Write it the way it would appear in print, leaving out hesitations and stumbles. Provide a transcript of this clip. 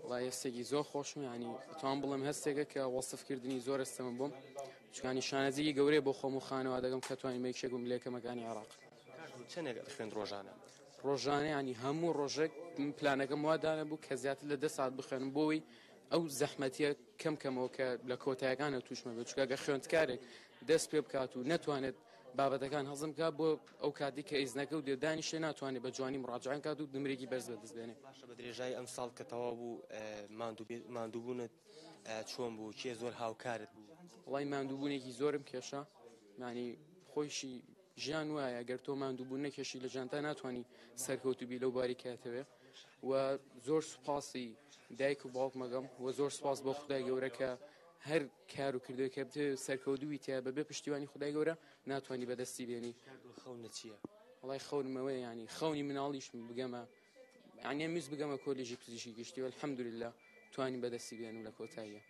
وڵای هەستێکی زۆر خۆشم، ینی توان بڵم هەستێکە کە وەسفکردنی زۆر ئەستەمە بووم، چکانی شانەزیی گەورەی بۆ خۆم و خانەوە دەگەم کە توانین مەیکشێک بم لێکەمەکانی عێراق. چەندێک خوێند ڕۆژانە؟ ڕۆژانە ینی هەموو ڕۆژێک پلانەکەم وادانە بوو کە زیاتر لە 10 ساعت بخوێنم بۆی ئەو زەحمەتیە کەمکەمەوە کە لە کۆتاییەکانە تووشمە بێت، چکە خوێندکارێک دەست پێ بکات و نەتوانێت بابەتەکان هەزم بکات بۆ ئەو کاتی کە ئیزنەکە و دانیشتێ ناتوانێت بە جوانی مڕاجعەن کات و نمرێکی بەرز بەدەست بێنێت. باشە بە درێژایی ئەم ساڵ کە تەواو بوو ماندووبوونت چۆن بوو؟ کێ زۆر هاوکارت بوو؟ وڵای ماندووبوونێکی زۆرم کێشە، ینی خۆشی ژیان وایە گەر تۆ ماندووبوون نەکێشی لە ژیانتا ناتوانانی سەرکەوتوبی لەو باری کاتەوێ. و زۆر سوپاسی دایک و باوک مەگەم و زۆر سوپاس بۆ خودای گەورە کە هەر کار و کردووە کە بتێ سەرکەوتووی تیا بەبێ پشتیوانی خودای گەورە ناتوانانی بەدەستی بێنی. خەونە چییە؟ وڵای خەونمەوەی ینی خەونی مناڵیش بگەمە، ینی میز بگەمە کۆلێژی پزیشکی گشتی و الحەمدولله توانی بەدەستی بێن و لە کۆتاییە.